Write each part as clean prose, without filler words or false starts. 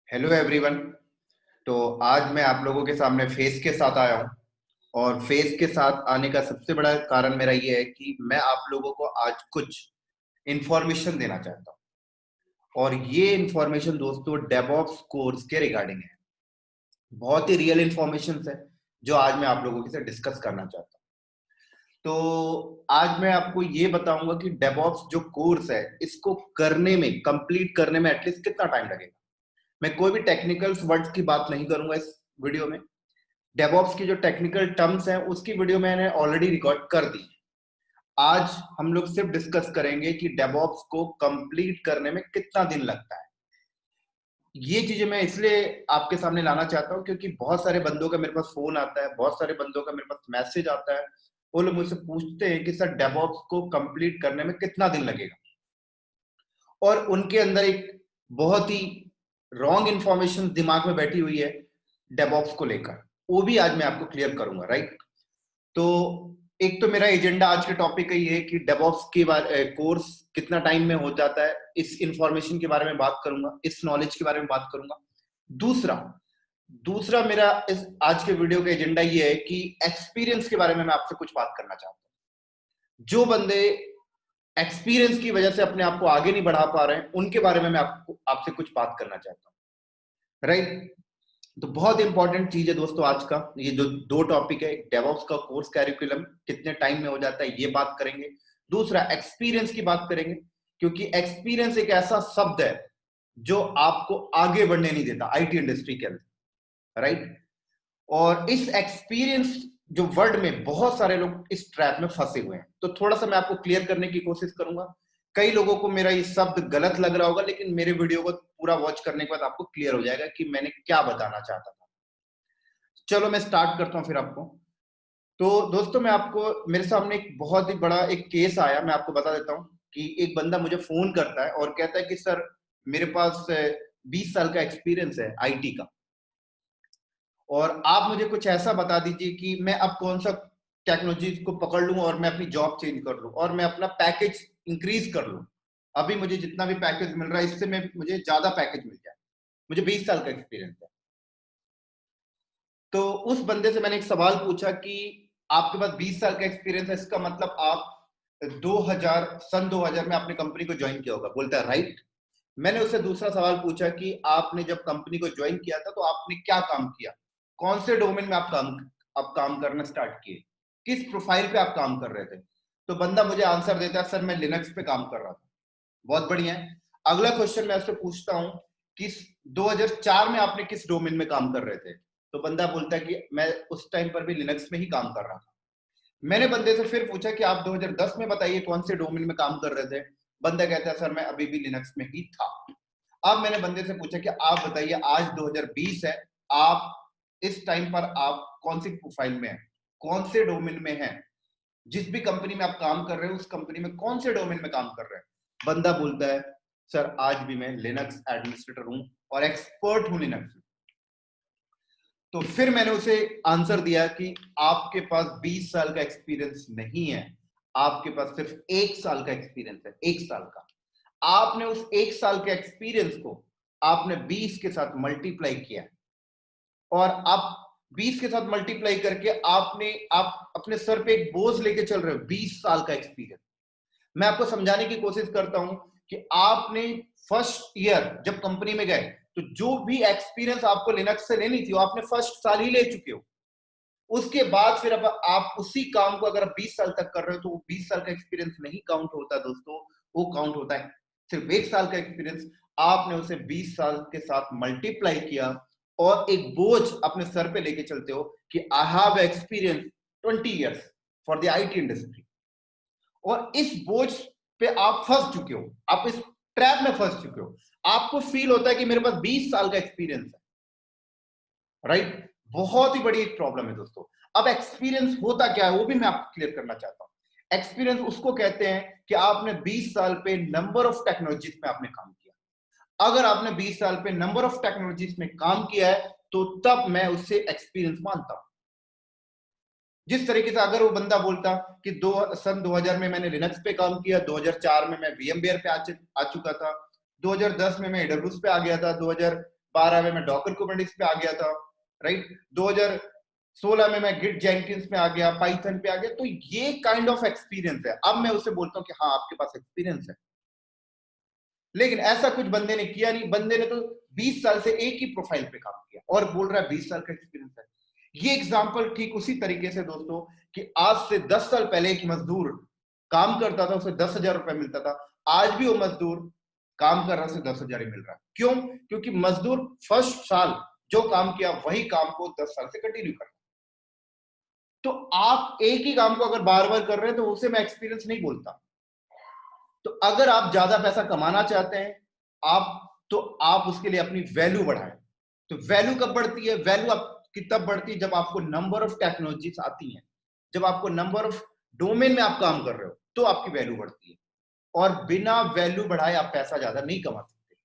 Hello everyone. तो आज मैं आप लोगों के सामने फेस के साथ आया हूँ। और फेस के साथ आने का सबसे बड़ा कारण मेरा ये है कि मैं आप लोगों को आज कुछ इंफॉर्मेशन देना चाहता हूँ। और ये इंफॉर्मेशन दोस्तों डेवऑप्स कोर्स के रिगार्डिंग है। बहुत ही रियल इंफॉर्मेशन है जो आज मैं आप लोगों के साथ डिस्कस करना चाहता हूँ। तो आज मैं आपको ये बताऊंगा कि डेवऑप्स जो कोर्स है इसको करने में, कंप्लीट करने में एटलीस्ट कितना टाइम लगेगा। मैं कोई भी टेक्निकल वर्ड्स की बात नहीं करूंगा इस वीडियो में। डेवऑप्स की जो टेक्निकल टर्म्स हैं उसकी वीडियो मैंने ऑलरेडी रिकॉर्ड कर दी। आज हम लोग सिर्फ डिस्कस करेंगे कि डेवऑप्स को कंप्लीट करने में कितना दिन लगता है। ये चीजें मैं इसलिए आपके सामने लाना चाहता हूं क्योंकि बहुत सारे बंदों का मेरे पास फोन आता है, बहुत सारे बंदों का मेरे पास मैसेज आता है। वो लोग मुझसे पूछते हैं कि सर डेवऑप्स को कंप्लीट करने में कितना दिन लगेगा। और उनके अंदर एक बहुत ही रॉन्ग इंफॉर्मेशन दिमाग में बैठी हुई है डेवऑप्स को लेकर। वो भी आज मैं आपको क्लियर करूंगा, राइट। तो एक तो मेरा एजेंडा आज के टॉपिक का ये है कि डेवऑप्स के बारे कोर्स कितना टाइम में हो जाता है, इस इंफॉर्मेशन के बारे में बात करूंगा, इस नॉलेज के बारे में बात करूंगा। दूसरा दूसरा मेरा इस आज के वीडियो का एजेंडा ये है कि एक्सपीरियंस के बारे में मैं आपसे कुछ बात करना चाहता हूं। जो बंदे एक्सपीरियंस की वजह से अपने आप को आगे नहीं बढ़ा पा रहे हैं उनके बारे में मैं आपसे कुछ बात करना चाहता हूं, राइट। तो बहुत इंपॉर्टेंट चीज है दोस्तों आज का ये जो दो टॉपिक है। डेवऑप्स का कोर्स कैरिकुलम कितने टाइम में हो जाता है ये बात करेंगे। दूसरा एक्सपीरियंस की बात करेंगे क्योंकि एक्सपीरियंस एक ऐसा शब्द है जो आपको आगे बढ़ने नहीं देता आईटी इंडस्ट्री के अंदर, राइट। और इस एक्सपीरियंस जो वर्ड में बहुत सारे लोग इस ट्रैप में फंसे हुए हैं, तो थोड़ा सा मैं आपको क्लियर करने की कोशिश करूंगा। कई लोगों को मेरा ये शब्द गलत लग रहा होगा लेकिन मेरे वीडियो को पूरा वॉच करने के बाद आपको क्लियर हो जाएगा कि मैंने क्या बताना चाहता था। चलो मैं स्टार्ट करता हूं फिर आपको। तो दोस्तों मैं आपको, मेरे सामने एक बहुत ही बड़ा एक केस आया, मैं आपको बता देता हूं कि एक बंदा मुझे फोन करता है और कहता है कि सर मेरे पास 20 साल का एक्सपीरियंस है आईटी का, और आप मुझे कुछ ऐसा बता दीजिए कि मैं अब कौन सा टेक्नोलॉजी को पकड़ लूं और मैं अपनी जॉब चेंज कर लूं और मैं अपना पैकेज इंक्रीज कर लूं। अभी मुझे जितना भी पैकेज मिल रहा है इससे मैं मुझे ज्यादा पैकेज मिल जाए। मुझे 20 साल का एक्सपीरियंस है। तो उस बंदे से मैंने एक सवाल पूछा कि आपके पास 20 साल का एक्सपीरियंस है, इसका मतलब आप 2000 में आपने कंपनी को ज्वाइन किया होगा। बोलता है राइट। मैंने उससे दूसरा सवाल पूछा कि आपने जब कंपनी को ज्वाइन किया था तो आपने क्या काम किया, कौन से डोमेन में आप काम करना स्टार्ट किए, किस प्रोफाइल पे आप काम कर रहे थे। तो बंदा मुझे आंसर देता है सर मैं लिनक्स पे काम कर रहा था। बहुत बढ़िया है। अगला क्वेश्चन मैं उससे पूछता हूं कि 2004 में आपने किस डोमेन में काम कर रहे थे। तो बंदा बोलता है कि मैं उस टाइम पर भी लिनक्स में ही काम कर रहा था। मैंने बंदे से फिर पूछा कि आप 2010 में बताइए कौन से डोमेन में काम कर रहे थे। बंदा कहता है सर मैं अभी भी लिनक्स में ही था। अब मैंने बंदे से पूछा कि आप बताइए आज 2020 है, आप इस टाइम पर आप कौन सी प्रोफाइल में हैं, कौन से डोमेन में हैं, जिस भी कंपनी में आप काम कर रहे हो उस कंपनी में कौन से डोमेन में काम कर रहे हैं। बंदा बोलता है सर आज भी मैं लिनक्स एडमिनिस्ट्रेटर हूं और एक्सपर्ट हूं लिनक्स में। तो फिर मैंने उसे आंसर दिया कि आपके पास 20 साल का एक्सपीरियंस नहीं है, आपके पास सिर्फ 1 साल का एक्सपीरियंस है, 1 साल का। आपने उस 1 साल के एक्सपीरियंस को आपने 20 के साथ मल्टीप्लाई किया और आप 20 के साथ मल्टीप्लाई करके आप अपने सर पे एक बोझ लेके चल रहे हो, 20 साल का एक्सपीरियंस। मैं आपको समझाने की कोशिश करता हूं कि आपने फर्स्ट ईयर जब कंपनी में गए तो जो भी एक्सपीरियंस आपको लिनक्स से लेनी थी वो आपने फर्स्ट साल ही ले चुके हो। उसके बाद फिर अब आप उसी काम को अगर 20 साल तक कर रहे हो तो वो 20 साल का एक्सपीरियंस नहीं काउंट होता दोस्तों। वो काउंट होता है सिर्फ 1 साल का एक्सपीरियंस। आपने उसे 20 साल के साथ मल्टीप्लाई किया और एक बोझ अपने सर पे लेके चलते हो कि I have experience 20 years for the IT industry. और इस बोझ पे आप फंस चुके हो, आप इस ट्रैप में फंस चुके हो। आपको फील होता है कि मेरे पास 20 साल का एक्सपीरियंस है, राइट। बहुत ही बड़ी एक प्रॉब्लम है दोस्तों। अब एक्सपीरियंस होता क्या है वो भी मैं आपको क्लियर करना चाहता हूं। एक्सपीरियंस उसको कहते हैं कि आपने 20 साल पे नंबर ऑफ टेक्नोलॉजीज में आपने काम किया। अगर आपने 20 साल पे नंबर ऑफ टेक्नोलॉजीज में काम किया है तो तब मैं उससे एक्सपीरियंस मानता हूं। जिस तरीके से अगर वो बंदा बोलता कि सन 2000 में मैंने लिनक्स पे काम किया, 2004 में मैं वीएमवेयर पे आ चुका था, 2010 में मैं एडब्ल्यूएस पे आ गया था, 2012 में मैं डॉकर कुबरनेटिस पे आ गया था, राइट, 2016 में मैं गिट जेंकिंस में आ गया, पाइथन पे आ गया। तो ये काइंड ऑफ एक्सपीरियंस है। अब मैं उसे बोलता हूँ कि हाँ आपके पास एक्सपीरियंस है। लेकिन ऐसा कुछ बंदे ने किया नहीं। बंदे ने तो 20 साल से एक ही प्रोफाइल पे काम किया और बोल रहा है 20 साल का एक्सपीरियंस है। ये एग्जांपल ठीक उसी तरीके से दोस्तों कि आज से 10 साल पहले एक मजदूर काम करता था, उसे 10,000 रुपए मिलता था। आज भी वो मजदूर काम कर रहा है, उसे 10,000 ही मिल रहा है। क्यों? क्योंकि मजदूर फर्स्ट साल जो काम किया वही काम को 10 साल से कंटिन्यू कर रहा है। तो आप एक ही काम को अगर बार बार कर रहे हैं तो उसे मैं एक्सपीरियंस नहीं बोलता। तो अगर आप ज्यादा पैसा कमाना चाहते हैं आप उसके लिए अपनी वैल्यू बढ़ाएं। तो वैल्यू कब बढ़ती है? वैल्यू आपकी तब बढ़ती है जब आपको नंबर ऑफ टेक्नोलॉजीज आती हैं, जब आपको नंबर ऑफ डोमेन में आप काम कर रहे हो, तो आपकी वैल्यू बढ़ती है। और बिना वैल्यू बढ़ाए आप पैसा ज्यादा नहीं कमा सकते।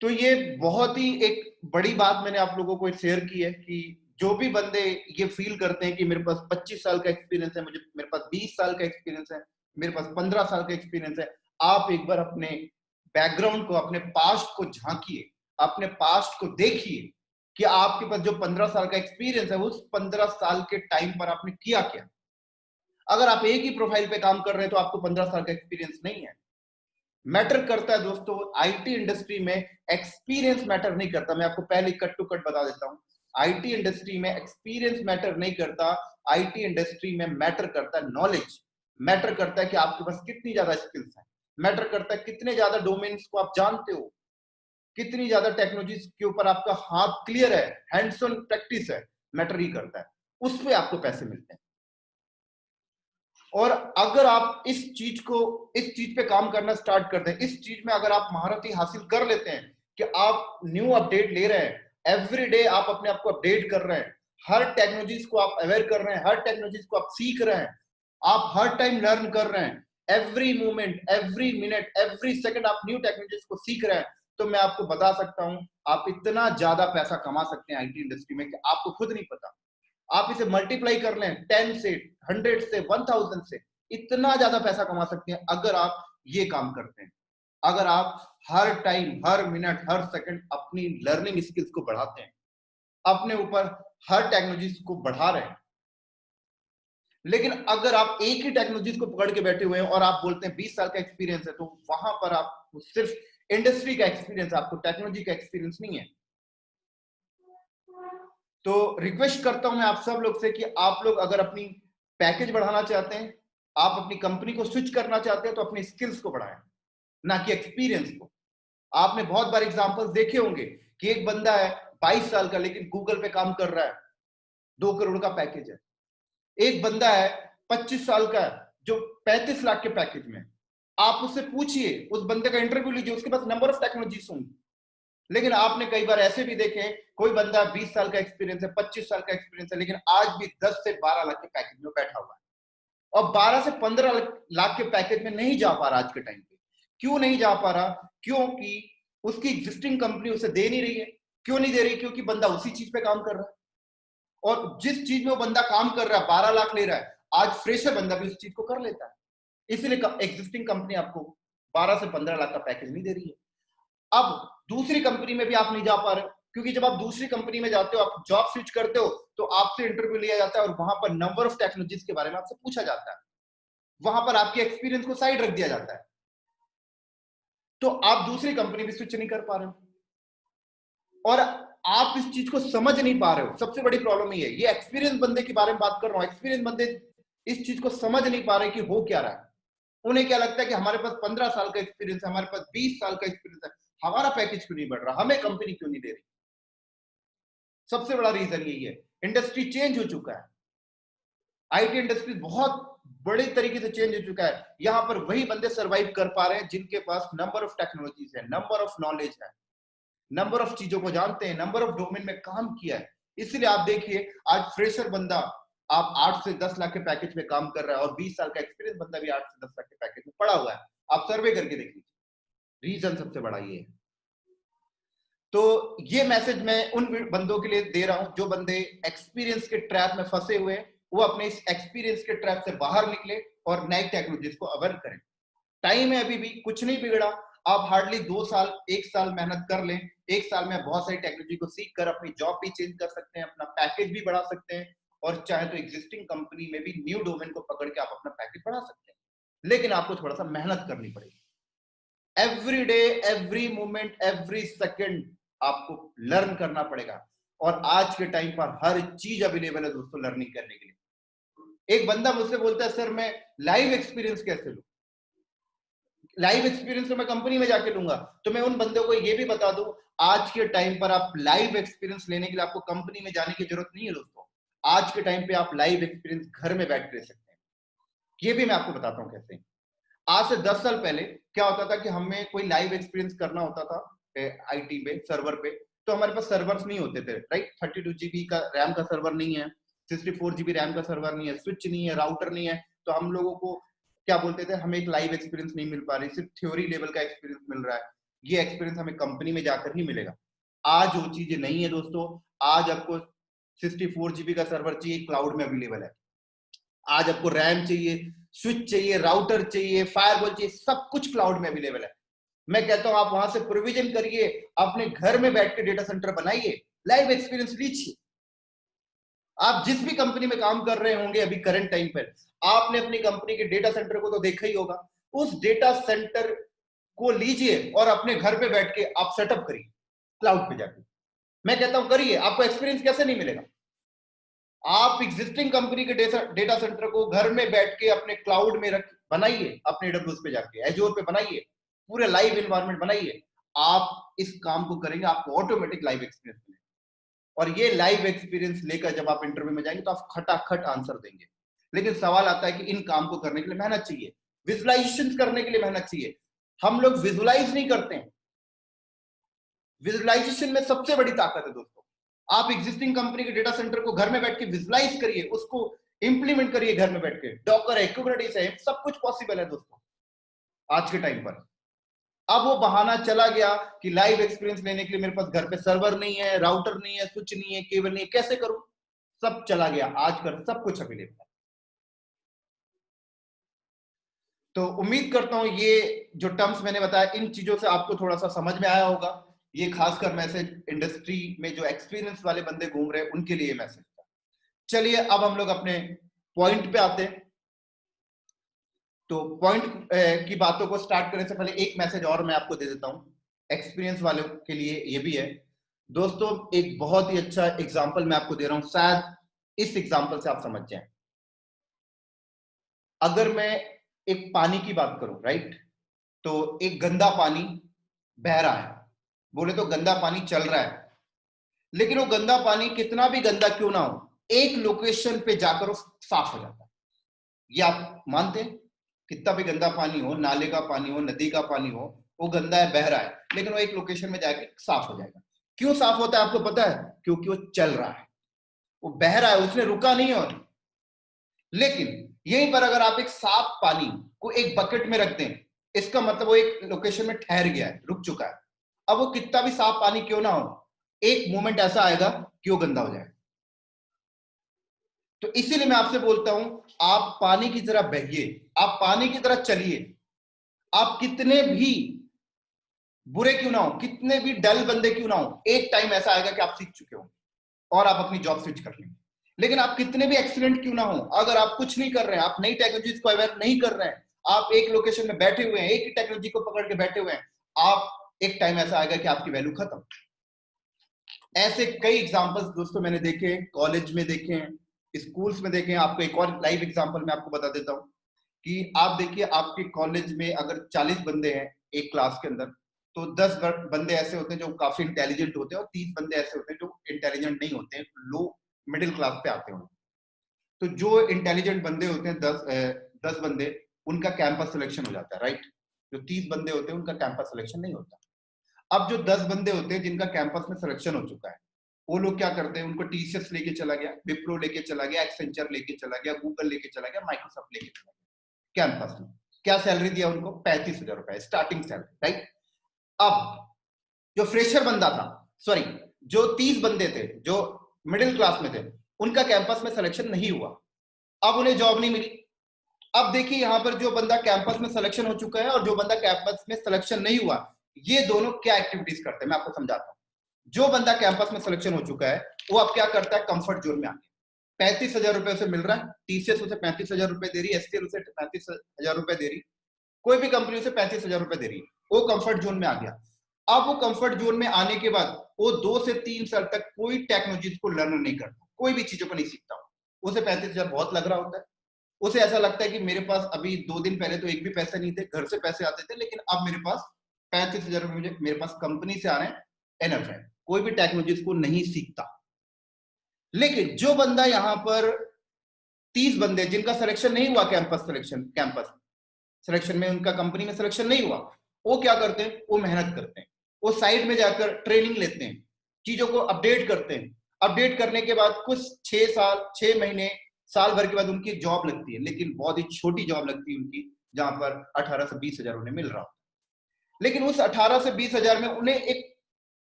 तो ये बहुत ही एक बड़ी बात मैंने आप लोगों को शेयर की है कि जो भी बंदे ये फील करते हैं कि मेरे पास 25 साल का एक्सपीरियंस है, मेरे पास 20 साल का एक्सपीरियंस है, मेरे पास 15 साल का एक्सपीरियंस है, आप एक बार अपने बैकग्राउंड को, अपने पास्ट को झांकिए, अपने पास्ट को देखिए कि आपके पास जो 15 साल का एक्सपीरियंस है उस 15 साल के टाइम पर आपने किया क्या। अगर आप एक ही प्रोफाइल पे काम कर रहे हैं तो आपको 15 साल का एक्सपीरियंस नहीं है। मैटर करता है दोस्तों, आईटी इंडस्ट्री में एक्सपीरियंस मैटर नहीं करता। मैं आपको पहले कट टू कट बता देता हूं, आईटी इंडस्ट्री में एक्सपीरियंस मैटर नहीं करता। आईटी इंडस्ट्री में मैटर करता है नॉलेज। मैटर करता है कि आपके पास कितनी ज्यादा स्किल्स हैं। मैटर करता है कितने ज्यादा डोमेन्स को आप जानते हो, कितनी ज्यादा टेक्नोलॉजी के ऊपर आपका हाथ क्लियर है, हैंड्स ऑन प्रैक्टिस है। मैटर ही करता है, उस पर आपको पैसे मिलते हैं। और अगर आप इस चीज पे काम करना स्टार्ट कर दें, इस चीज में अगर आप महारत ही हासिल कर लेते हैं कि आप न्यू अपडेट ले रहे हैं, एवरी डे आप अपने आप को अपडेट कर रहे हैं, हर टेक्नोलॉजीज को आप अवेयर कर रहे हैं, हर टेक्नोलॉजीज को आप सीख रहे हैं, आप हर टाइम लर्न कर रहे हैं, every moment, every minute, every second आप न्यू टेक्नोलॉजीज को सीख रहे हैं, तो मैं आपको बता सकता हूं आप इतना ज्यादा पैसा कमा सकते हैं आईटी इंडस्ट्री में कि आपको खुद नहीं पता। आप इसे मल्टीप्लाई कर लें 10 से, 100 से, 1000 से, इतना ज्यादा पैसा कमा सकते हैं अगर आप ये काम करते हैं। अगर आप हर टाइम, हर मिनट, हर सेकंड अपनी लर्निंग स्किल्स को बढ़ाते हैं, अपने ऊपर हर टेक्नोलॉजी को बढ़ा रहे हैं। लेकिन अगर आप एक ही टेक्नोलॉजी को पकड़ के बैठे हुए हैं और आप बोलते हैं 20 साल का एक्सपीरियंस है, तो वहां पर आप सिर्फ इंडस्ट्री का एक्सपीरियंस, आपको टेक्नोलॉजी का एक्सपीरियंस नहीं है। तो रिक्वेस्ट करता हूं मैं आप सब लोग से कि आप लोग अगर अपनी पैकेज बढ़ाना चाहते हैं, आप अपनी कंपनी को स्विच करना चाहते हैं, तो अपनी स्किल्स को बढ़ाएं, ना कि एक्सपीरियंस को। आपने बहुत बार एग्जांपल्स देखे होंगे कि एक बंदा है 22 साल का लेकिन गूगल पे काम कर रहा है, 2 करोड़ का पैकेज है। एक बंदा है 25 साल का जो 35 लाख के पैकेज में। आप उससे पूछिए, उस बंदे का इंटरव्यू लीजिए, उसके पास नंबर ऑफ टेक्नोलॉजीज होंगी। लेकिन आपने कई बार ऐसे भी देखे, कोई बंदा 20 साल का एक्सपीरियंस है, 25 साल का एक्सपीरियंस है, लेकिन आज भी 10 से 12 लाख के पैकेज में बैठा हुआ है और 12 से 15 लाख के पैकेज में नहीं जा पा रहा आज के टाइम पे। क्यों नहीं जा पा रहा? क्योंकि उसकी एग्जिस्टिंग कंपनी उसे दे नहीं रही है। क्यों नहीं दे रही? क्योंकि बंदा उसी चीज पे काम कर रहा है और जिस चीज में वो बंदा काम कर रहा है 12 लाख ले रहा है, आज फ्रेशर बंदा भी उस चीज को कर लेता है। इसलिए एग्जिस्टिंग कंपनी आपको 12 से 15 लाख का पैकेज नहीं दे रही है। अब दूसरी कंपनी में भी आप नहीं जा पा रहे हो, क्योंकि जब आप दूसरी कंपनी में जाते हो, आप जॉब स्विच करते हो, तो आपसे इंटरव्यू लिया जाता है और वहां पर नंबर ऑफ टेक्नोलॉजीज के बारे में आपसे पूछा जाता है। वहां पर आपके एक्सपीरियंस को साइड रख दिया जाता है, तो आप दूसरी कंपनी भी स्विच नहीं कर पा रहे हो और आप इस चीज को समझ नहीं पा रहे हो। सबसे बड़ी प्रॉब्लम ये एक्सपीरियंस बंदे के बारे में बात कर रहा हूं। एक्सपीरियंस बंदे इस चीज को समझ नहीं पा रहे कि हो क्या रहा है। उन्हें क्या लगता है कि हमारे पास 15 साल का एक्सपीरियंस है, हमारे पास 20 साल का एक्सपीरियंस है, हमारा पैकेज क्यों नहीं बढ़ रहा, हमें कंपनी क्यों नहीं दे रही। सबसे बड़ा रीजन यही है, इंडस्ट्री चेंज हो चुका है। आईटी इंडस्ट्री बहुत बड़े तरीके से चेंज हो चुका है। यहां पर वही बंदे सरवाइव कर पा रहे हैं जिनके पास नंबर ऑफ टेक्नोलॉजीज है, नंबर ऑफ नॉलेज है, नंबर ऑफ चीजों को जानते हैं, नंबर ऑफ डोमेन में काम किया है। इसलिए आप देखिए, आज फ्रेशर बंदा आप 8 से 10 लाख के पैकेज में काम कर रहा है और 20 साल का एक्सपीरियंस बंदा भी 8 से 10 लाख के पैकेज में पड़ा हुआ है। आप सर्वे करके देख लीजिए, रीजन सबसे बड़ा ये है। तो ये मैसेज मैं उन बंदों के लिए दे रहा हूं जो बंदे एक्सपीरियंस के ट्रैप में फंसे हुए हैं, वो अपने इस एक्सपीरियंस के ट्रैप से बाहर निकले और नई टेक्नोलॉजीज को अवेयर करें। टाइम है, अभी भी कुछ नहीं बिगड़ा। आप हार्डली 2 साल 1 साल मेहनत कर लें, 1 साल में बहुत सारी टेक्नोलॉजी को सीख कर अपनी जॉब भी चेंज कर सकते हैं, अपना पैकेज भी बढ़ा सकते हैं, और चाहे तो एग्जिस्टिंग कंपनी में भी न्यू डोमेन को पकड़ के आप अपना पैकेज बढ़ा सकते हैं। लेकिन आपको थोड़ा सा मेहनत करनी पड़ेगी। Every day, every moment, every second आपको लर्न करना पड़ेगा, और आज के टाइम पर हर चीज अवेलेबल है दोस्तों लर्निंग करने के लिए। एक बंदा मुझसे बोलता है सर मैं लाइव एक्सपीरियंस कैसे लूं? लाइव एक्सपीरियंस तो मैं कंपनी में जाके लूंगा। तो मैं उन बंदों को ये भी बता दूं, आज के टाइम पर आप लाइव एक्सपीरियंस लेने के लिए आपको कंपनी में जाने की जरूरत नहीं है दोस्तों। आज के टाइम पे आप लाइव एक्सपीरियंस घर में बैठ कर ले सकते हैं। ये भी मैं आपको बताता हूं कैसे। आज से 10 साल पहले क्या होता था कि हमें कोई लाइव एक्सपीरियंस करना होता था आईटी पे, सर्वर पे, तो हमारे पास सर्वर्स नहीं होते थे, राइट। 32 GB का रैम का सर्वर नहीं है, 64 GB रैम का सर्वर नहीं है, स्विच नहीं है, राउटर नहीं है। तो हम लोगों को क्या बोलते थे, हमें एक लाइव एक्सपीरियंस नहीं मिल पा रही, सिर्फ थ्योरी लेवल का एक्सपीरियंस मिल रहा है। ये एक्सपीरियंस हमें कंपनी में जाकर ही मिलेगा। आज वो चीजें नहीं है दोस्तों। आज आपको 64 GB का सर्वर चाहिए, क्लाउड में अवेलेबल है। आज आपको रैम चाहिए, स्विच चाहिए, राउटर चाहिए, फायरवॉल चाहिए, सब कुछ क्लाउड में अवेलेबल है। मैं कहता हूं आप वहां से प्रोविजन करिए, अपने घर में बैठ के डेटा सेंटर बनाइए, लाइव एक्सपीरियंस लीजिए। आप जिस भी कंपनी में काम कर रहे होंगे अभी करंट टाइम पर, आपने अपनी कंपनी के डेटा सेंटर को तो देखा ही होगा। उस डेटा सेंटर को लीजिए और अपने घर पे बैठ के आप सेटअप करिए क्लाउड पे जाके। मैं कहता हूं करिए, आपको एक्सपीरियंस कैसे नहीं मिलेगा? आप एग्जिस्टिंग कंपनी के डेटा सेंटर को घर में बैठ के अपने क्लाउड में रख बनाइए, अपने AWS पे जाके, एजोर पे बनाइए, पूरे लाइव एनवायरनमेंट बनाइए। आप इस काम को करेंगे, आपको ऑटोमेटिक लाइव एक्सपीरियंस मिलेगा। और ये लाइव एक्सपीरियंस लेकर जब आप इंटरव्यू में जाएंगे तो आप खटाखट आंसर देंगे। लेकिन सवाल आता है कि इन काम को करने के लिए मेहनत चाहिए, विजुलाइजेशन करने के लिए मेहनत चाहिए। हम लोग विजुलाइज नहीं करते हैं। विजुलाइजेशन में सबसे बड़ी ताकत है दोस्तों। आप एग्जिस्टिंग कंपनी के डेटा सेंटर को घर में बैठ के विजुलाइज करिए, उसको इंप्लीमेंट करिए घर में बैठ के। डॉकर है, कुबरनेटिस है, सब कुछ पॉसिबल है दोस्तों आज के टाइम पर। अब वो बहाना चला गया कि लाइव एक्सपीरियंस लेने के लिए मेरे पास घर पे सर्वर नहीं है, राउटर नहीं है, स्विच नहीं है, केबल नहीं है, कैसे करूं? सब चला गया, आजकल सब कुछ अवेलेबल है। तो उम्मीद करता हूं ये जो टर्म्स मैंने बताया, इन चीजों से आपको थोड़ा सा समझ में आया होगा। ये खासकर मैसेज इंडस्ट्री में जो एक्सपीरियंस वाले बंदे घूम रहे हैं उनके लिए मैसेज था। चलिए अब हम लोग अपने पॉइंट पे आते हैं। तो पॉइंट की बातों को स्टार्ट करने से पहले एक मैसेज और मैं आपको दे देता हूं, एक्सपीरियंस वालों के लिए ये भी है दोस्तों। एक बहुत ही अच्छा एग्जांपल मैं आपको दे रहा हूं, शायद इस एग्जांपल से आप समझ जाएं। अगर मैं एक पानी की बात करूं, राइट, तो एक गंदा पानी बह रहा है, बोले तो गंदा पानी चल रहा है, लेकिन वो गंदा पानी कितना भी गंदा क्यों ना हो, एक लोकेशन पे जाकर वो साफ हो जाता है। ये आप मानते हैं? कितना भी गंदा पानी हो, नाले का पानी हो, नदी का पानी हो, वो गंदा है, बह रहा है, लेकिन वो एक लोकेशन में जाके साफ हो जाएगा। क्यों साफ होता है आपको पता है? क्योंकि वो चल रहा है, वो बह रहा है, उसने रुका नहीं। और लेकिन यहीं पर अगर आप एक साफ पानी को एक बकेट में रख दें, इसका मतलब वो एक लोकेशन में ठहर गया है, रुक चुका है। अब वो कितना भी साफ पानी क्यों ना हो, एक मोमेंट ऐसा आएगा कि वो गंदा हो जाएगा। तो इसीलिए मैं आपसे बोलता हूं, आप पानी की तरह बहिए, आप पानी की तरह चलिए। आप कितने भी बुरे क्यों ना हो, कितने भी डल बंदे क्यों ना हो, एक टाइम ऐसा आएगा कि आप सीख चुके हो और आप अपनी जॉब स्विच कर लेंगे। लेकिन आप कितने भी एक्सीलेंट क्यों ना हो, अगर आप कुछ नहीं कर रहे हैं, आप नई टेक्नोलॉजीज को अवेयर नहीं कर रहे हैं, आप एक लोकेशन में बैठे हुए हैं, एक ही टेक्नोलॉजी को पकड़ के बैठे हुए हैं, आप एक टाइम ऐसा आएगा कि आपकी वैल्यू खत्म। ऐसे कई एग्जांपल्स दोस्तों मैंने देखे, कॉलेज में देखे हैं, स्कूल्स में देखे हैं। आपको एक और लाइव एग्जांपल मैं आपको बता देता हूं कि आप देखिए, आपके कॉलेज में अगर 40 बंदे हैं एक क्लास के अंदर, तो 10 बंदे ऐसे होते हैं जो काफी इंटेलिजेंट होते हैं और 30 बंदे ऐसे होते हैं जो इंटेलिजेंट नहीं होते हैं, लो मिडिल क्लास पे आते हैं। तो जो इंटेलिजेंट बंदे होते हैं 10 बंदे, उनका कैंपस सिलेक्शन हो जाता है, राइट। जो 30 बंदे होते हैं उनका कैंपस सिलेक्शन नहीं होता। अब जो 10 बंदे होते हैं जिनका कैंपस में सिलेक्शन हो चुका है, वो लोग क्या करते हैं, उनको टीसीएस लेके चला गया, विप्रो लेके चला गया, एक्सेंचर लेके चला गया, गूगल लेके चला गया, माइक्रोसॉफ्ट लेके चला गया कैंपस में। क्या सैलरी दिया उनको? 35,000 रुपए स्टार्टिंग सैलरी, राइट। अब जो फ्रेशर बंदा था, सॉरी, जो 30 बंदे थे जो मिडिल क्लास में थे, उनका कैंपस में सिलेक्शन नहीं हुआ। अब उन्हें जॉब नहीं मिली। अब देखिए यहाँ पर जो बंदा कैंपस में सिलेक्शन हो चुका है और जो बंदा कैंपस में सिलेक्शन नहीं हुआ, ये दोनों क्या एक्टिविटीज करते हैं मैं आपको समझाता हूँ। जो बंदा कैंपस में सिलेक्शन हो चुका है वो अब क्या करता है, कंफर्ट जोन में आके 35,000 रुपए उसे मिल रहा है, टीसीएस उसे 35,000 रुपए दे रही है, एसटीएल उसे 35,000 रुपए दे रही, कोई भी कंपनी उसे 35,000 रुपए दे रही है, वो कंफर्ट जोन में आ गया। अब वो कंफर्ट जोन में आने के बाद वो 2 से 3 साल तक कोई टेक्नोलॉजी को लर्न नहीं करता, कोई भी चीजों को नहीं सीखता। उसे 35,000 बहुत लग रहा होता है, उसे ऐसा लगता है कि मेरे पास अभी 2 दिन पहले तो एक भी पैसे नहीं थे, घर से पैसे आते थे, लेकिन अब मेरे पास 35,000 रुपए मुझे मेरे पास कंपनी से आ रहे हैं, एनफ है, कोई भी टेक्नोलॉजी को नहीं सीखता। लेकिन जो बंदा यहाँ पर 30 बंदे जिनका सिलेक्शन नहीं हुआ कैंपस सिलेक्शन में, उनका कंपनी में सिलेक्शन नहीं हुआ, वो क्या करते हैं, वो मेहनत करते हैं, वो साइड में जाकर ट्रेनिंग लेते हैं, चीजों को अपडेट करते हैं। अपडेट करने के बाद कुछ 6 साल 6 महीने साल भर के बाद उनकी जॉब लगती है, लेकिन बहुत ही छोटी जॉब लगती है उनकी, जहां पर 18 से 20 हजार उन्हें मिल रहा होता है। लेकिन उस 18 से 20 हजार में उन्हें एक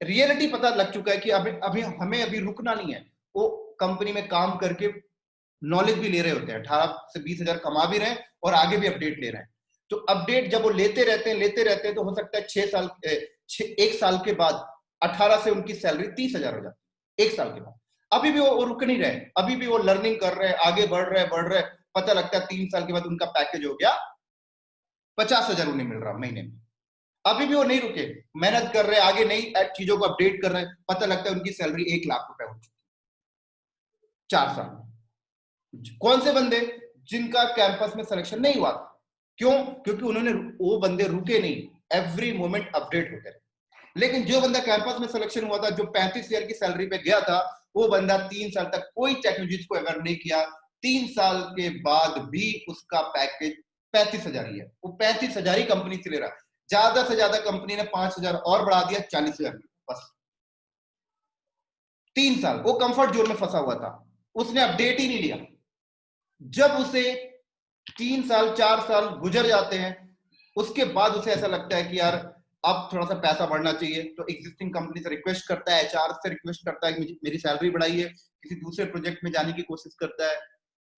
रियलिटी पता लग चुका है कि अभी अभी हमें अभी रुकना नहीं है। वो कंपनी में काम करके नॉलेज भी ले रहे होते हैं, 18 से 20 हजार कमा भी रहे हैं और आगे भी अपडेट ले रहे हैं। तो अपडेट जब वो लेते रहते हैं तो हो सकता है 1 साल के बाद 18 से उनकी सैलरी 30,000 हो जाती है, 1 साल के बाद। अभी भी वो रुक नहीं रहे, अभी भी वो लर्निंग कर रहे हैं, आगे बढ़ रहे, पता लगता है 3 साल के बाद उनका पैकेज हो गया 50,000 उन्हें मिल रहा महीने में। अभी भी वो नहीं रुके, मेहनत कर रहे हैं, आगे नई चीजों को अपडेट कर रहे हैं, पता लगता है उनकी सैलरी 1 लाख रुपए हो चुकी 4 साल में। कौन से बंदे, जिनका कैंपस में सिलेक्शन नहीं हुआ था। क्यों? क्योंकि उन्होंने, वो बंदे रुके नहीं, एवरी मोमेंट अपडेट होते रहे। लेकिन जो बंदा कैंपस में सिलेक्शन हुआ था, जो 35,000 की सैलरी पे गया था, वो बंदा 3 साल तक कोई टेक्नोलॉजी को अवेयर नहीं किया, 3 साल के बाद भी उसका पैकेज 35,000 ही है, वो 35,000 ही कंपनी से ले रहा है। ज्यादा से ज्यादा कंपनी ने 5,000 और बढ़ा दिया, 40,000 बस। 3 साल वो कंफर्ट जोन में फंसा हुआ था, उसने अपडेट ही नहीं लिया। जब उसे 3 साल 4 साल गुजर जाते हैं, उसके बाद उसे ऐसा लगता है कि यार अब थोड़ा सा पैसा बढ़ना चाहिए, तो एग्जिस्टिंग कंपनी से रिक्वेस्ट करता है, एचआर से रिक्वेस्ट करता है कि मेरी सैलरी बढ़ाइए, किसी दूसरे प्रोजेक्ट में जाने की कोशिश करता है,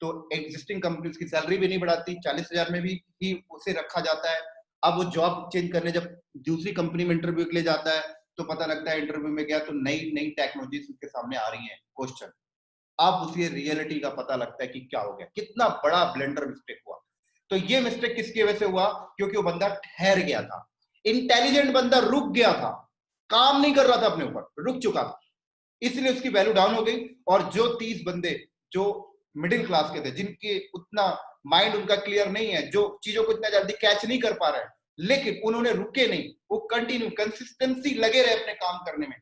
तो एग्जिस्टिंग कंपनी उसकी सैलरी भी नहीं बढ़ाती, 40,000 में भी ही उसे रखा जाता है। अब वो जॉब चेंज करने जब दूसरी कंपनी में इंटरव्यू के लिए जाता है, तो पता लगता है इंटरव्यू में गया तो नई नई टेक्नोलॉजी उसके सामने आ रही है, क्वेश्चन। अब उसे रियलिटी का पता लगता है कि क्या हो गया, कितना बड़ा ब्लेंडर मिस्टेक हुआ। तो ये मिस्टेक किसकी वजह से हुआ? क्योंकि वो बंदा ठहर गया था, इंटेलिजेंट बंदा रुक गया था, काम नहीं कर रहा था अपने ऊपर, रुक चुका था, इसलिए उसकी वैल्यू डाउन हो गई। और जो 30 बंदे जो मिडिल क्लास के थे, जिनके उतना माइंड उनका क्लियर नहीं है, जो चीजों को इतना जल्दी कैच नहीं कर पा रहे हैं, लेकिन उन्होंने रुके नहीं, वो कंटिन्यू कंसिस्टेंसी लगे रहे अपने काम करने में,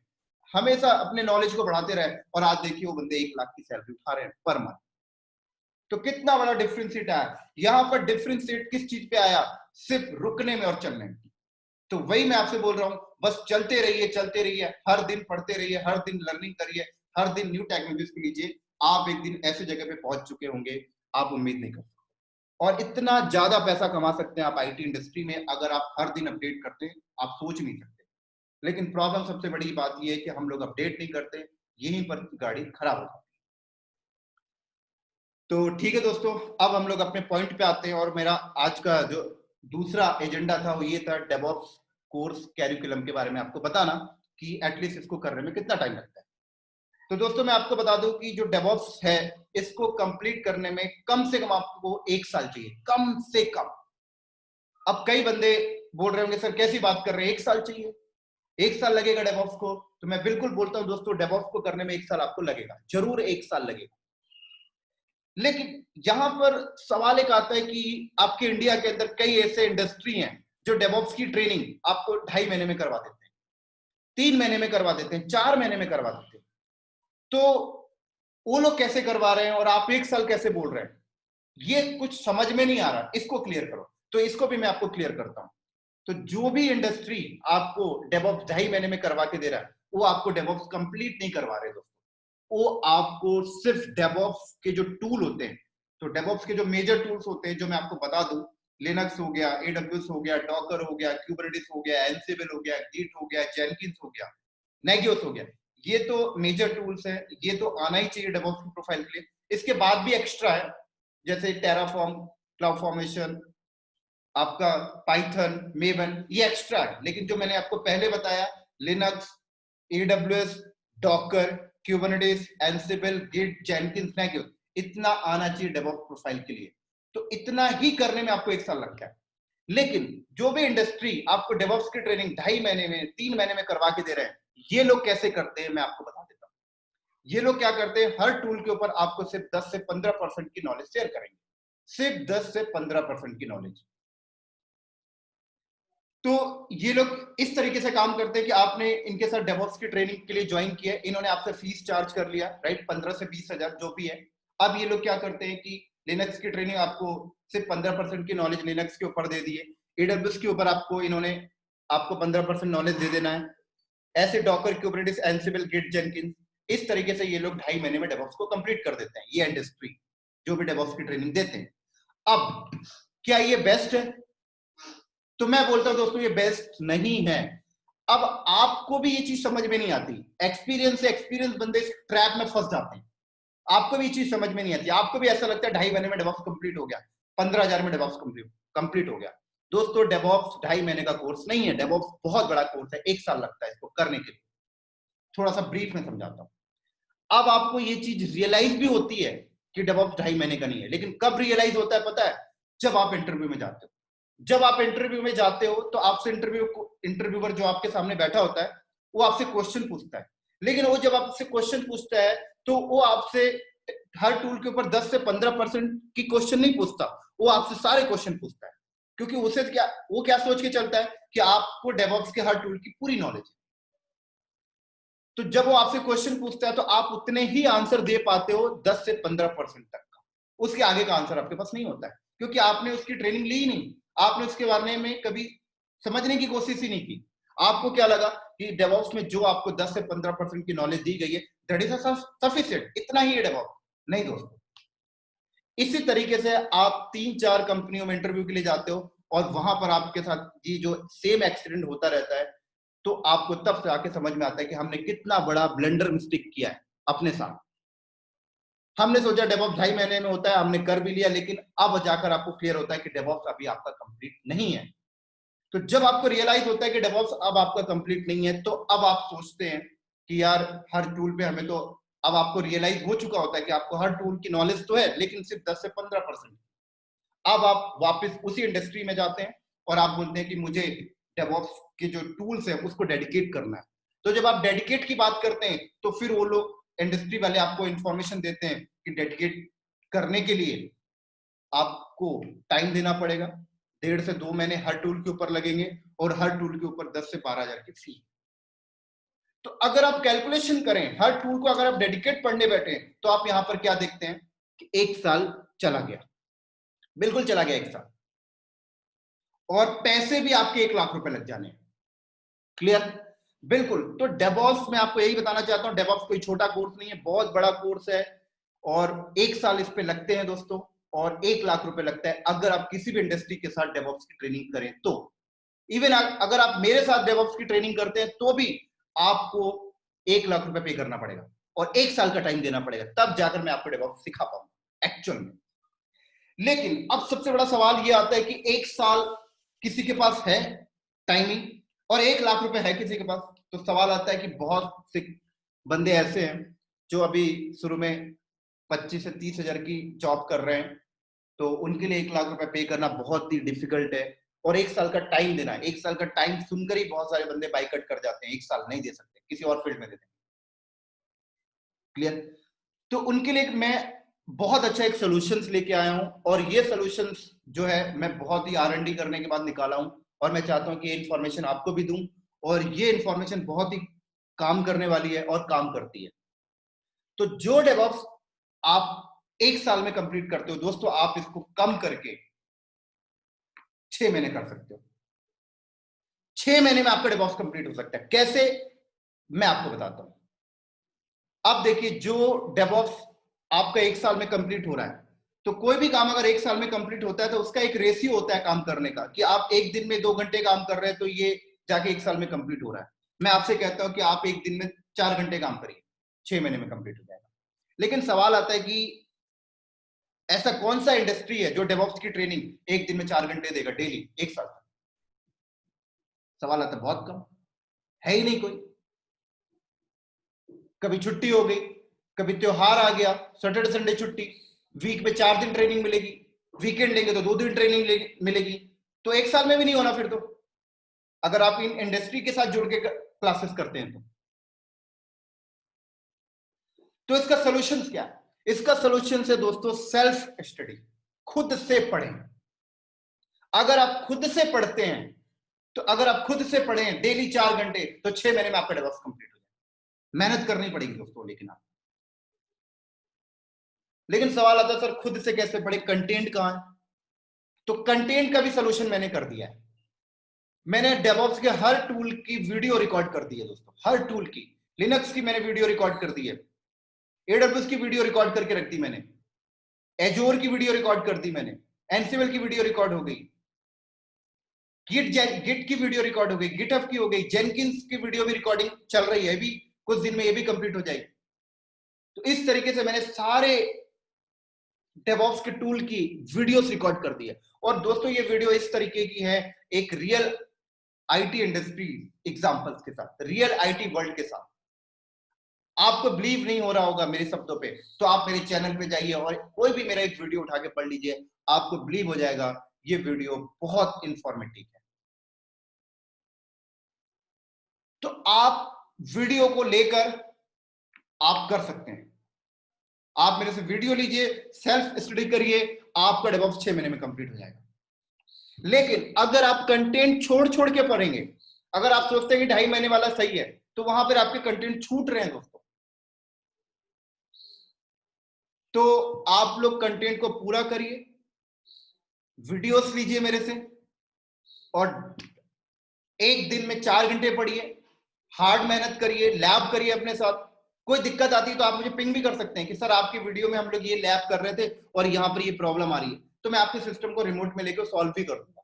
हमेशा अपने नॉलेज को बढ़ाते रहे, और आज देखिए वो बंदे 1 लाख की सैलरी उठा रहे हैं पर मंथ। तो कितना बड़ा डिफरेंशिएट आया यहाँ पर। डिफरेंशिएट किस चीज पे आया? सिर्फ रुकने में और चलने में। तो वही मैं आपसे बोल रहा हूं, बस चलते रहिए, हर दिन पढ़ते रहिए, हर दिन लर्निंग करिए, हर दिन न्यू टेक्नोलॉजीज को लीजिए। आप एक दिन ऐसे जगह पे पहुंच चुके होंगे, आप उम्मीद नहीं कर सकते। और इतना ज्यादा पैसा कमा सकते हैं आप आईटी इंडस्ट्री में, अगर आप हर दिन अपडेट करते हैं, आप सोच नहीं सकते। लेकिन प्रॉब्लम सबसे बड़ी बात यह है कि हम लोग अपडेट नहीं करते, यहीं पर गाड़ी खराब हो जाती है। तो ठीक है दोस्तों, अब हम लोग अपने पॉइंट पे आते हैं, और मेरा आज का जो दूसरा एजेंडा था वो ये था डेवऑप्स कोर्स कैरिकुलम के बारे में आपको बताना, कि एटलीस्ट इसको करने में कितना टाइम लगता है। तो दोस्तों मैं आपको बता दूं कि जो डेवऑप्स है, इसको कंप्लीट करने में कम से कम आपको 1 साल चाहिए, कम से कम। अब कई बंदे बोल रहे होंगे सर कैसी बात कर रहे हैं, 1 साल चाहिए, 1 साल लगेगा डेवऑप्स को? तो मैं बिल्कुल बोलता हूं दोस्तों, डेवऑप्स को करने में 1 साल आपको लगेगा, जरूर 1 साल लगेगा। लेकिन यहां पर सवाल एक आता है कि आपके इंडिया के अंदर कई ऐसे इंडस्ट्री हैं जो डेवऑप्स की ट्रेनिंग आपको 2.5 महीने में करवा देते हैं, 3 महीने में करवा देते हैं, 4 महीने में करवा देते हैं। तो वो लोग कैसे करवा रहे हैं और आप 1 साल कैसे बोल रहे हैं? ये कुछ समझ में नहीं आ रहा, इसको क्लियर करो। तो इसको भी मैं आपको क्लियर करता हूं। तो जो भी इंडस्ट्री आपको डेवऑप्स 2.5 महीने में करवा के दे रहा है, वो आपको डेवऑप्स कंप्लीट नहीं करवा रहे दोस्तों। वो आपको सिर्फ डेवऑप्स के जो टूल होते हैं, तो डेवऑप्स के जो मेजर टूल्स होते हैं, जो मैं आपको बता दूं, लिनक्स हो गया, एडब्ल्यूएस हो गया, डॉकर हो गया, क्यूबरनेटिस हो गया, एनसिबल हो गया, गिट हो गया, जेनकिंस हो गया, नेगियोस हो गया, ये तो मेजर टूल्स हैं, ये तो आना ही चाहिए डेवऑप्स की प्रोफाइल के लिए। इसके बाद भी एक्स्ट्रा है, जैसे टेराफॉर्म, क्लाउड फॉर्मेशन, आपका पाइथन, मेवन, ये एक्स्ट्रा है। लेकिन जो मैंने आपको पहले बताया, Linux, AWS, Docker, Kubernetes, Ansible, Git, Jenkins, मैक्यूब, इतना आना चाहिए डेवऑप्स प्रोफाइल के लिए। तो इतना ही करने में आपको 1 साल लगता है। लेकिन जो भी इंडस्ट्री आपको डेवऑप्स की ट्रेनिंग 2.5 महीने में, 3 महीने में करवा के दे रहे हैं, ये लोग कैसे करते हैं मैं आपको बता देता हूँ। ये लोग क्या करते हैं, हर टूल के ऊपर आपको सिर्फ 10 से 15% की नॉलेज शेयर करेंगे, सिर्फ 10 से 15% की नॉलेज। तो ये लोग इस तरीके से काम करते हैं कि आपने इनके साथ डेवऑप्स की ट्रेनिंग के लिए ज्वाइन किया, इन्होंने आपसे फीस चार्ज कर लिया, राइट, 15 से 20 हजार जो भी है। अब ये लोग क्या करते हैं कि लिनक्स की ट्रेनिंग आपको सिर्फ 15% की नॉलेज लिनक्स के ऊपर दे दिए, एडब्ल्यूएस के ऊपर आपको इन्होंने आपको 15% नॉलेज दे देना है, ऐसे Docker, Kubernetes, Ansible, Git, Jenkins, इस तरीके से ये लोग 2.5 महीने में डेवऑप्स को कंप्लीट कर देते हैं, ये इंडस्ट्री जो भी डेवऑप्स की ट्रेनिंग देते हैं। अब क्या ये बेस्ट है? तो मैं बोलता हूं दोस्तों, ये बेस्ट नहीं है। अब आपको भी ये चीज समझ में नहीं आती, एक्सपीरियंस से एक्सपीरियंस बंदे इस ट्रैप में फंस जाते हैं। आपको भी ये चीज समझ में नहीं आती, आपको भी ऐसा लगता है 2.5 महीने में डेवऑप्स कंप्लीट हो गया, 15,000 में डेवऑप्स कंप्लीट हो गया। दोस्तों डेवऑप्स 2.5 महीने का कोर्स नहीं है, डेवऑप्स बहुत बड़ा कोर्स है, 1 साल लगता है इसको करने के लिए। थोड़ा सा ब्रीफ में समझाता हूं। अब आपको ये चीज रियलाइज भी होती है कि डेवऑप्स 2.5 महीने का नहीं है, लेकिन कब रियलाइज होता है पता है? जब आप इंटरव्यू में जाते हो। जब आप इंटरव्यू में जाते हो तो आपसे इंटरव्यूअर जो आपके सामने बैठा होता है, वो आपसे क्वेश्चन पूछता है। लेकिन वो जब आपसे क्वेश्चन पूछता है तो वो आपसे हर टूल के ऊपर 10 से 15% की क्वेश्चन नहीं पूछता, वो आपसे सारे क्वेश्चन पूछता है। क्योंकि उसे क्या, वो क्या सोच के चलता है कि आपको डेवऑप्स के हर टूल की पूरी नॉलेज है। तो जब वो आपसे क्वेश्चन पूछता है तो आप उतने ही आंसर दे पाते हो 10 से 15% तक का, उसके आगे का आंसर आपके पास नहीं होता है, क्योंकि आपने उसकी ट्रेनिंग ली ही नहीं, आपने उसके बारे में कभी समझने की कोशिश ही नहीं की। आपको क्या लगा कि डेवऑप्स में जो आपको 10 से 15% की नॉलेज दी गई है, दैट इज सफिशिएंट, इतना ही है डेवऑप्स। नहीं दोस्तों, इसी तरीके से आप 3-4 कंपनियों में इंटरव्यू के लिए जाते हो और वहां पर आपके साथ ये जो सेम एक्सीडेंट होता रहता है, तो आपको तब से आके समझ में आता है कि हमने कितना बड़ा ब्लंडर मिस्टेक किया है अपने साथ। हमने सोचा डेवऑप्स 2.5 महीने में होता है, हमने कर भी लिया, लेकिन अब जाकर आपको क्लियर होता है कि डेवऑप्स अभी आपका कंप्लीट नहीं है। तो जब आपको रियलाइज होता है कि डेवऑप्स अब आपका कंप्लीट नहीं है, तो अब आप सोचते हैं कि यार हर टूल पे हमें तो, अब आपको रियलाइज हो चुका होता है कि आपको हर टूल की नॉलेज तो है, लेकिन सिर्फ 10 से 15%। अब आप वापस उसी इंडस्ट्री में जाते हैं और आप बोलते हैं कि मुझे डेवऑप्स के जो टूल्स है उसको डेडिकेट करना है। तो जब आप डेडिकेट की बात करते हैं तो फिर वो लोग इंडस्ट्री वाले आपको इंफॉर्मेशन देते हैं कि डेडिकेट करने के लिए आपको टाइम देना पड़ेगा, 1.5 से 2 महीने हर टूल के ऊपर लगेंगे और हर टूल के ऊपर 10 से 12 हजार की फी। तो अगर आप कैलकुलेशन करें, हर टूल को अगर आप डेडिकेट पढ़ने बैठे तो आप यहां पर क्या देखते हैं कि 1 साल चला गया, बिल्कुल चला गया 1 साल, और पैसे भी आपके 1 लाख रुपए लग जाने। क्लियर? बिल्कुल। तो डेवऑप्स में आपको यही बताना चाहता हूं, डेवऑप्स कोई छोटा कोर्स नहीं है, बहुत बड़ा कोर्स है, और 1 साल इस पे लगते हैं दोस्तों, और 1 लाख रुपए लगता है अगर आप किसी भी इंडस्ट्री के साथ डेवऑप्स की ट्रेनिंग करें तो। इवन अगर आप मेरे साथ डेवऑप्स की ट्रेनिंग करते हैं तो भी आपको 1 लाख रुपए पे करना पड़ेगा और 1 साल का टाइम देना पड़ेगा, तब जाकर मैं आपको डेवऑप्स सिखा पाऊंगा एक्चुअल में। लेकिन अब सबसे बड़ा सवाल ये आता है कि 1 साल किसी के पास है टाइमिंग और 1 लाख रुपए है किसी के पास, तो सवाल आता है कि बहुत से बंदे ऐसे हैं जो अभी शुरू में 25 से 30 हजार की जॉब कर रहे हैं, तो उनके लिए 1 लाख रुपए पे करना बहुत ही डिफिकल्ट है, और 1 साल का टाइम देना है। 1 साल का टाइम सुनकर ही बहुत सारे बंदे बाइकआउट कर जाते हैं, 1 साल नहीं दे सकते, किसी और फील्ड में देते हैं। क्लियर? तो उनके लिए मैं बहुत अच्छा एक सॉल्यूशंस लेके आया हूं, और ये सॉल्यूशंस जो है मैं बहुत ही R&D करने के बाद निकाला हूं, और मैं चाहता हूं कि ये इन्फॉर्मेशन आपको भी दूं, और ये इन्फॉर्मेशन बहुत ही काम करने वाली है और काम करती है। तो जो डेवऑप्स आप 1 साल में कंप्लीट करते हो दोस्तों, आप इसको कम करके 6 महीने कर सकते हो। 6 महीने में आपका डेवऑप्स कंप्लीट हो सकता है। कैसे? मैं आपको बताता हूं। अब देखिए, जो डेवऑप्स आपका 1 साल में कंप्लीट हो रहा है, तो कोई भी काम अगर 1 साल में कंप्लीट होता है तो उसका एक रेशियो होता है काम करने का, कि आप एक दिन में 2 घंटे काम कर रहे हैं तो ये जाके 1 साल में कंप्लीट हो रहा है। मैं आपसे कहता हूं कि आप एक दिन में 4 घंटे काम करिए, 6 महीने में कंप्लीट हो जाएगा। लेकिन सवाल आता है कि ऐसा कौन सा इंडस्ट्री है जो डेवऑप्स की ट्रेनिंग एक दिन में 4 घंटे देगा डेली, एक साल तक? सवाल आता है, बहुत कम है ही नहीं कोई। कभी छुट्टी हो गई, कभी त्योहार आ गया, सैटरडे संडे छुट्टी, वीक में 4 दिन ट्रेनिंग मिलेगी, वीकेंड लेंगे तो 2 दिन ट्रेनिंग मिलेगी। तो एक साल में भी नहीं होना फिर तो, अगर आप इन इंडस्ट्री के साथ जुड़ के क्लासेस करते हैं तो इसका सोल्यूशन क्या है? इसका सोल्यूशन है दोस्तों सेल्फ स्टडी, खुद से पढ़ें। अगर आप खुद से पढ़ते हैं तो अगर आप खुद से पढ़ें डेली 4 घंटे तो 6 महीने में आपका डेवॉप्स कंप्लीट हो जाए। मेहनत करनी पड़ेगी दोस्तों, लेकिन सवाल आता है सर खुद से कैसे पढ़े, कंटेंट कहां है? तो कंटेंट का भी सोल्यूशन मैंने कर दिया है। मैंने डेवऑप्स के हर टूल की वीडियो रिकॉर्ड कर दी है दोस्तों, हर टूल की। लिनक्स की मैंने वीडियो रिकॉर्ड कर दी है, एडब्ल्यूएस की वीडियो रिकॉर्ड करके रख दी मैंने, एजोर की वीडियो रिकॉर्ड कर दी मैंने, एनसीएल की वीडियो रिकॉर्ड हो गई, गिट की वीडियो रिकॉर्ड हो गई, गिटहब की हो गई, जेनकिंस की वीडियो भी रिकॉर्डिंग चल रही है, अभी कुछ दिन में ये भी कंप्लीट हो जाएगी। तो इस तरीके से मैंने सारे डेवऑप्स के टूल की वीडियोस रिकॉर्ड कर दी है। और दोस्तों ये वीडियो इस तरीके की है, एक रियल आईटी इंडस्ट्री एग्जांपल्स के साथ, रियल आईटी वर्ल्ड के साथ। आपको बिलीव नहीं हो रहा होगा मेरे शब्दों पे, तो आप मेरे चैनल पे जाइए और कोई भी मेरा एक वीडियो उठा के पढ़ लीजिए, आपको बिलीव हो जाएगा ये वीडियो बहुत इंफॉर्मेटिव है। तो आप वीडियो को लेकर आप कर सकते हैं, आप मेरे से वीडियो लीजिए, सेल्फ स्टडी करिए, आपका डेवऑप्स 6 महीने में कंप्लीट हो जाएगा। लेकिन अगर आप कंटेंट छोड़ छोड़ के पढ़ेंगे, अगर आप सोचते हैं कि 2.5 महीने वाला सही है, तो वहां पर आपके कंटेंट छूट रहे हैं दोस्तों। तो आप लोग कंटेंट को पूरा करिए, वीडियोस लीजिए मेरे से, और एक दिन में 4 घंटे पढ़िए, हार्ड मेहनत करिए, लैब करिए अपने साथ। कोई दिक्कत आती है तो आप मुझे पिंग भी कर सकते हैं कि सर आपकी वीडियो में हम लोग ये लैब कर रहे थे और यहाँ पर ये प्रॉब्लम आ रही है, तो मैं आपके सिस्टम को रिमोट में लेकर सॉल्व भी कर दूंगा।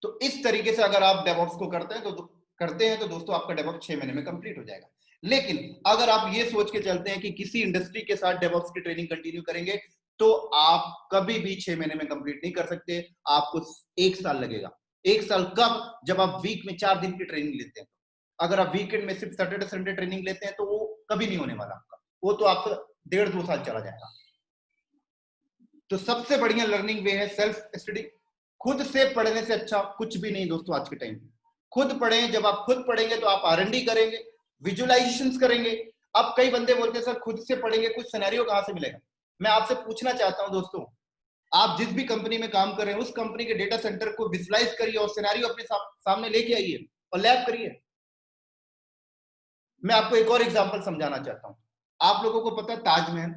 तो इस तरीके से अगर आप डेवऑप्स को करते हैं तो दोस्तों आपका डेवऑप्स 6 महीने में कंप्लीट हो जाएगा। लेकिन अगर आप ये सोच के चलते हैं कि किसी इंडस्ट्री के साथ डेवऑप्स की ट्रेनिंग कंटिन्यू करेंगे तो आप कभी भी 6 महीने में कंप्लीट नहीं कर सकते, आपको 1 साल लगेगा। 1 साल कब? जब आप वीक में 4 दिन की ट्रेनिंग लेते हैं। अगर आप वीकेंड में सिर्फ सैटरडे संडे ट्रेनिंग लेते हैं तो वो कभी नहीं होने वाला आपका, वो तो आपका 1.5-2 साल चला जाएगा। तो सबसे बढ़िया लर्निंग वे है सेल्फ स्टडी। खुद से पढ़ने से अच्छा कुछ भी नहीं दोस्तों आज के टाइम में। खुद पढ़ें, जब आप खुद पढ़ेंगे तो आप R&D करेंगे, विजुअलाइजेशंस करेंगे। अब कई बंदे बोलते हैं सर खुद से पढ़ेंगे, कुछ सिनेरियो कहां से मिलेगा? मैं आपसे पूछना चाहता हूं दोस्तों, आप जिस भी कंपनी में काम कर रहे हैं उस कंपनी के डेटा सेंटर को विजुअलाइज करिए और सिनेरियो अपने सामने लेके आइए और लैब करिए। मैं आपको एक और एग्जांपल समझाना चाहता हूं। आप लोगों को पता है ताजमहल,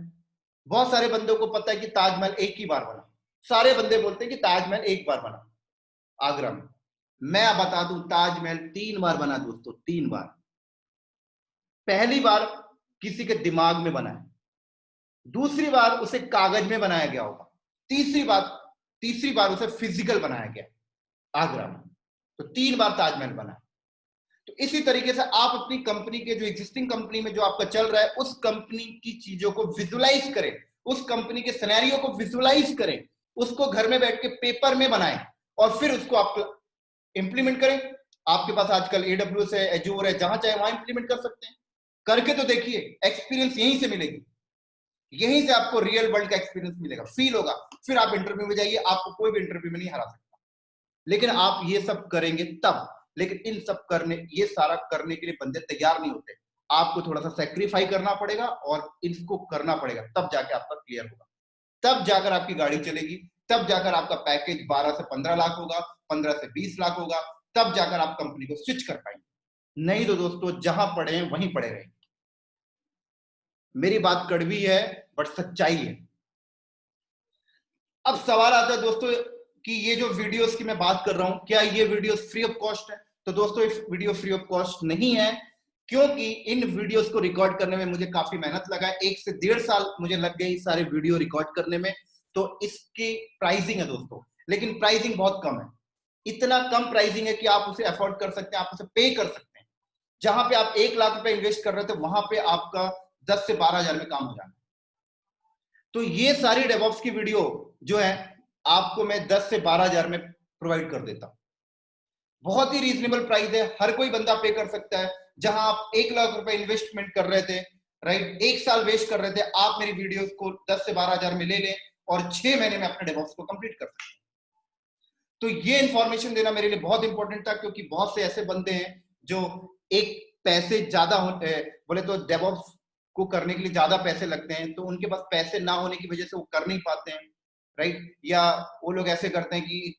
बहुत सारे बंदों को पता है कि ताजमहल एक ही बार बना। सारे बंदे बोलते हैं कि ताजमहल एक बार बना आगरा में। मैं बता दूं ताजमहल 3 बार बना दोस्तों, 3 बार। पहली बार किसी के दिमाग में बना है, दूसरी बार उसे कागज में बनाया गया होगा, तीसरी बार उसे फिजिकल बनाया गया आगरा में। तो 3 बार ताजमहल बना है। तो इसी तरीके से आप अपनी कंपनी के जो एग्जिस्टिंग कंपनी में जो आपका चल रहा है उस कंपनी की चीजों को विजुअलाइज करें, उस कंपनी के सिनेरियो को विजुअलाइज करें, उसको घर में बैठ के पेपर में बनाएं और फिर उसको आप इंप्लीमेंट करें। आपके पास आजकल AWS है, एजोर है, जहां चाहे वहां इंप्लीमेंट कर सकते हैं। करके तो देखिए, एक्सपीरियंस यहीं से मिलेगी, यहीं से आपको रियल वर्ल्ड का एक्सपीरियंस मिलेगा, फील होगा। फिर आप इंटरव्यू में जाइए, आपको कोई भी इंटरव्यू में नहीं हरा सकता। लेकिन आप ये सब करेंगे तब, लेकिन इन सब ये सारा करने के लिए बंदे तैयार नहीं होते। आपको थोड़ा सा सेक्रीफाई करना पड़ेगा और इसको करना पड़ेगा, तब जाके आपका क्लियर होगा, तब जाकर आपकी गाड़ी चलेगी, तब जाकर आपका पैकेज 12 से 15 लाख होगा, 15 से 20 लाख होगा, तब जाकर आप कंपनी को स्विच कर पाएंगे। नहीं तो दोस्तों जहां पड़े हैं वहीं पड़े रहेंगे। मेरी बात कड़वी है बट सच्चाई है। अब सवाल आता है दोस्तों कि ये जो वीडियोस की मैं बात कर रहा हूं, क्या ये वीडियोस फ्री ऑफ कॉस्ट है? तो दोस्तों ये वीडियो फ्री ऑफ कॉस्ट नहीं है, क्योंकि इन वीडियोस को रिकॉर्ड करने में मुझे काफी मेहनत लगा है। 1 से 1.5 साल मुझे लग गई सारे वीडियो रिकॉर्ड करने में। तो इसकी प्राइसिंग है दोस्तों, लेकिन प्राइसिंग बहुत कम है। इतना कम प्राइसिंग है कि आप उसे अफोर्ड कर सकते हैं, आप उसे पे कर सकते हैं। जहां पे आप 1 लाख रुपए इन्वेस्ट कर रहे थे वहां पे आपका 10 से 12 हजार में काम हो जाना है। तो ये सारी डेवऑप्स की वीडियो जो है आपको मैं 10 से 12 हजार में प्रोवाइड कर देता हूं। बहुत ही रीजनेबल प्राइस है, हर कोई बंदा पे कर सकता है। जहां आप 1 लाख रुपए इन्वेस्टमेंट कर रहे थे, राइट, 1 साल वेस्ट कर रहे थे, आप मेरी वीडियोस को 10 से 12 हजार में ले लें और 6 महीने में अपने डेवऑप्स को कंप्लीट कर सकते हैं। तो ये इंफॉर्मेशन देना मेरे लिए बहुत इंपॉर्टेंट था, क्योंकि बहुत से ऐसे बंदे हैं जो एक पैसे ज्यादा बोले तो डेवऑप्स को करने के लिए ज्यादा पैसे लगते हैं, तो उनके पास पैसे ना होने की वजह से वो कर नहीं पाते हैं, राइट। या वो लोग ऐसे करते हैं कि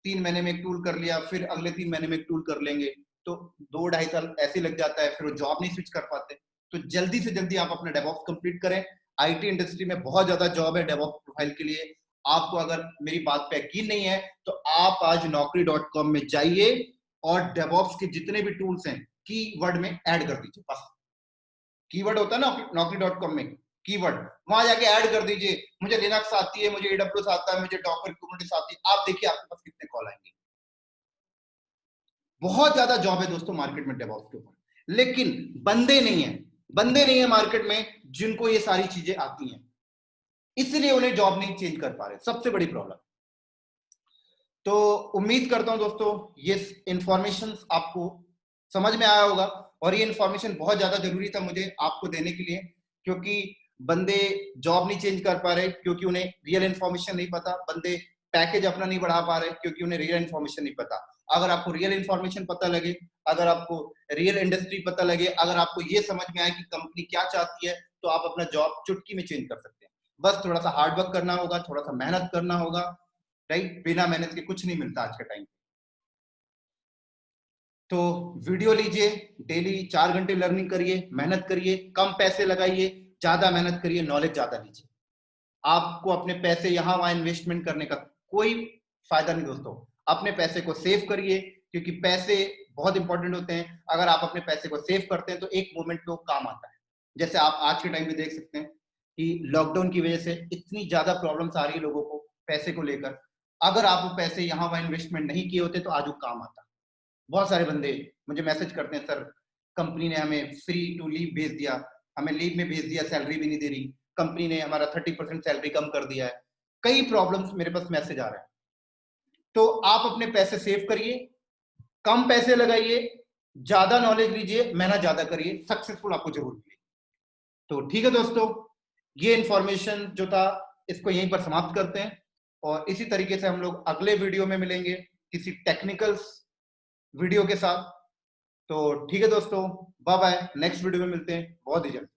3 महीने में एक टूल कर लिया, फिर अगले 3 महीने में एक टूल कर लेंगे, तो 2-2.5 साल ऐसे लग जाता है, फिर वो जॉब नहीं स्विच कर पाते। तो जल्दी से जल्दी आप अपना डेवऑप्स कंप्लीट करें। आईटी इंडस्ट्री में बहुत ज्यादा जॉब है डेवऑप्स प्रोफाइल के लिए। आपको अगर मेरी बात पे यकीन नहीं है तो आप आज naukri.com में जाइए और डेवऑप्स के जितने भी टूल्स हैं कीवर्ड में ऐड कर दीजिए। बस कीवर्ड होता है ना naukri.com में, कीवर्ड वहां जाके ऐड कर दीजिए। मुझे लिनक्स आती है, मुझे एडब्ल्यूएस आता है, मुझे डॉकर कुबरनेटिस आती है। आप देखिए आपके पास कितने कॉल आएंगे। बहुत ज्यादा जॉब है दोस्तों मार्केट में डेवऑप्स के ऊपर, लेकिन बंदे नहीं है, बंदे नहीं है मार्केट में जिनको ये सारी चीजें आती हैं, इसलिए उन्हें जॉब नहीं चेंज कर पा रहे। सबसे बड़ी प्रॉब्लम। तो उम्मीद करता हूं दोस्तों ये इंफॉर्मेशन आपको समझ में आया होगा, और ये इंफॉर्मेशन बहुत ज्यादा जरूरी था मुझे आपको देने के लिए, क्योंकि बंदे जॉब नहीं चेंज कर पा रहे क्योंकि उन्हें रियल इंफॉर्मेशन नहीं पता। बंदे पैकेज अपना नहीं बढ़ा पा रहे क्योंकि उन्हें रियल इंफॉर्मेशन नहीं पता। अगर आपको रियल इंफॉर्मेशन पता लगे, अगर आपको रियल इंडस्ट्री पता लगे, अगर आपको ये समझ में आए कि कंपनी क्या चाहती है, तो आप अपना जॉब चुटकी में चेंज कर सकते हैं। बस थोड़ा सा हार्ड वर्क करना होगा, थोड़ा सा मेहनत करना होगा, राइट। बिना मेहनत के कुछ नहीं मिलता आज के टाइम। तो वीडियो लीजिए, डेली 4 घंटे लर्निंग करिए, मेहनत करिए, कम पैसे लगाइए, ज्यादा मेहनत करिए, नॉलेज ज्यादा लीजिए। आपको अपने पैसे यहाँ वहां इन्वेस्टमेंट करने का कोई फायदा नहीं दोस्तों। अपने पैसे को सेव करिए, क्योंकि पैसे बहुत इंपॉर्टेंट होते हैं। अगर आप अपने पैसे को सेव करते हैं तो एक मोमेंट पे वो काम आता है। जैसे आप आज के टाइम पे देख सकते हैं कि लॉकडाउन की वजह से इतनी ज्यादा प्रॉब्लम्स आ रही है लोगों को पैसे को लेकर। अगर आप वो पैसे यहाँ वहां इन्वेस्टमेंट नहीं किए होते तो आज वो काम आता। बहुत सारे बंदे मुझे मैसेज करते हैं, सर कंपनी ने हमें फ्री टू लीव भेज दिया, हमें लीव में भेज दिया, सैलरी भी नहीं दे रही, कंपनी ने हमारा 30% सैलरी कम कर दिया है। कई प्रॉब्लम्स मेरे पास मैसेज आ रहे हैं। तो आप अपने पैसे सेव करिए, कम पैसे लगाइए, ज्यादा नॉलेज लीजिए, मेहनत ज्यादा करिए, सक्सेसफुल आपको जरूर मिलेगी। तो ठीक है दोस्तों, ये इंफॉर्मेशन जो था इसको यहीं पर समाप्त करते हैं, और इसी तरीके से हम लोग अगले वीडियो में मिलेंगे किसी टेक्निकल वीडियो के साथ। तो ठीक है दोस्तों, बाय बाय, नेक्स्ट वीडियो में मिलते हैं बहुत ही जल्द।